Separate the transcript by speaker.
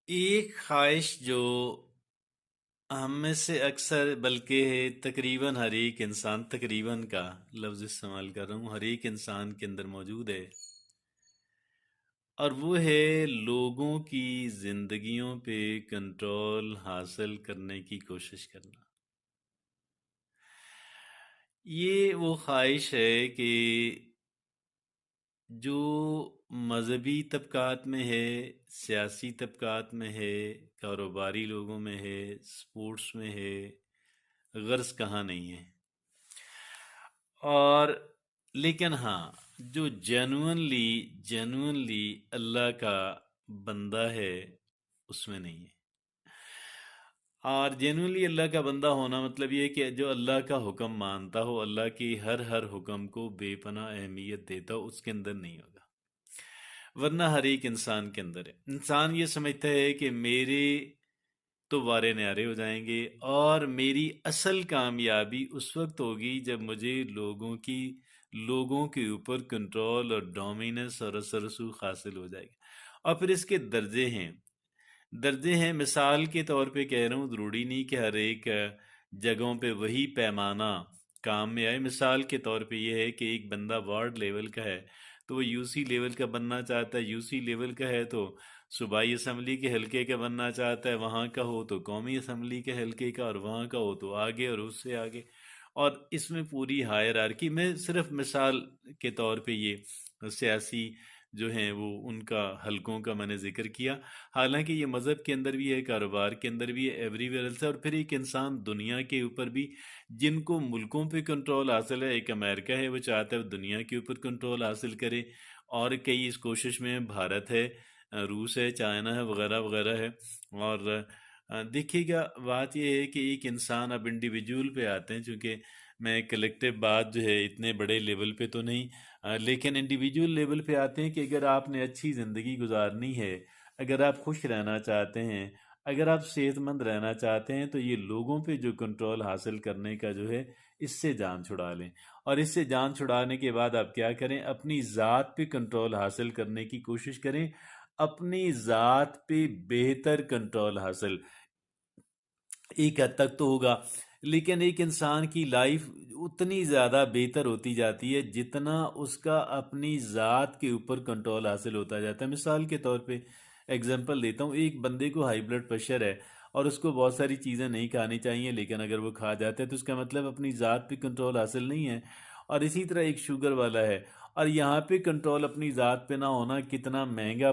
Speaker 1: एक ख्वाहिश जो हम में से अक्सर बल्कि तकरीबन हर एक इंसान तकरीबन का लफ्ज़ इस्तेमाल कर रहा हूँ हर एक इंसान के अंदर मौजूद है और वो है लोगों की ज़िंदगियों पे कंट्रोल हासिल करने की कोशिश करना। ये वो ख्वाहिश है कि जो मज़हबी तबक़ात में है, सियासी तबक़ात में है, कारोबारी लोगों में है, स्पोर्ट्स में है, गर्ज़ कहाँ नहीं है। और लेकिन हाँ, जो जेन्युइनली अल्लाह का बंदा है, उसमें नहीं है। और जेन्युइनली अल्लाह का बंदा होना मतलब ये है कि जो अल्लाह का हुक्म मानता हो, अल्लाह की हर हुक्म को बेपनाह अहमियत देता हो, उसके अंदर नहीं होगा। वरना हर एक इंसान के अंदर है। इंसान ये समझता है कि मेरे तो वारे न्यारे हो जाएंगे और मेरी असल कामयाबी उस वक्त होगी जब मुझे लोगों के ऊपर कंट्रोल और डोमिनेंस और असर रसूख हासिल हो जाएगा। और फिर इसके दर्जे हैं। मिसाल के तौर पे कह रहा हूँ, ज़रूरी नहीं कि हर एक जगहों पे वही पैमाना काम में आए। मिसाल के तौर पे ये है कि एक बंदा वार्ड लेवल का है तो वो यूसी लेवल का बनना चाहता है, यूसी लेवल का है तो सूबाई असम्बली के हलके का बनना चाहता है, वहाँ का हो तो कौमी असम्बली के हलके का, और वहाँ का हो तो आगे और उससे आगे। और इसमें पूरी हायरार्की में सिर्फ मिसाल के तौर पे ये सियासी जो हैं वो उनका हलकों का मैंने जिक्र किया। हालांकि ये मज़हब के अंदर भी है, कारोबार के अंदर भी है, एवरीवेयर एल्स है। और फिर एक इंसान दुनिया के ऊपर भी जिनको मुल्कों पे कंट्रोल हासिल है, एक अमेरिका है वो चाहता है वो दुनिया के ऊपर कंट्रोल हासिल करे, और कई इस कोशिश में भारत है, रूस है, चाइना है, वगैरह वगैरह है। और देखिएगा बात यह है कि एक इंसान, अब इंडिविजुअल पे आते हैं, चूँकि मैं कलेक्टिव बात जो है इतने बड़े लेवल पे तो नहीं, लेकिन इंडिविजुअल लेवल पे आते हैं कि अगर आपने अच्छी ज़िंदगी गुजारनी है, अगर आप खुश रहना चाहते हैं, अगर आप सेहतमंद रहना चाहते हैं, तो ये लोगों पे जो कंट्रोल हासिल करने का जो है, इससे जान छुड़ा लें। और इससे जान छुड़ाने के बाद आप क्या करें, अपनी ज़ात पे कंट्रोल हासिल करने की कोशिश करें। अपनी ज़ात पे बेहतर कंट्रोल हासिल एक हद तक तो होगा, लेकिन एक इंसान की लाइफ उतनी ज़्यादा बेहतर होती जाती है जितना उसका अपनी ज़ात के ऊपर कंट्रोल हासिल होता जाता है। मिसाल के तौर पे एग्जांपल देता हूँ, एक बंदे को हाई ब्लड प्रेशर है और उसको बहुत सारी चीज़ें नहीं खानी चाहिए, लेकिन अगर वो खा जाता है तो उसका मतलब अपनी ज़ात पे कंट्रोल हासिल नहीं है। और इसी तरह एक शुगर वाला है, और यहाँ पे कंट्रोल अपनी ज़ात पे ना होना कितना महंगा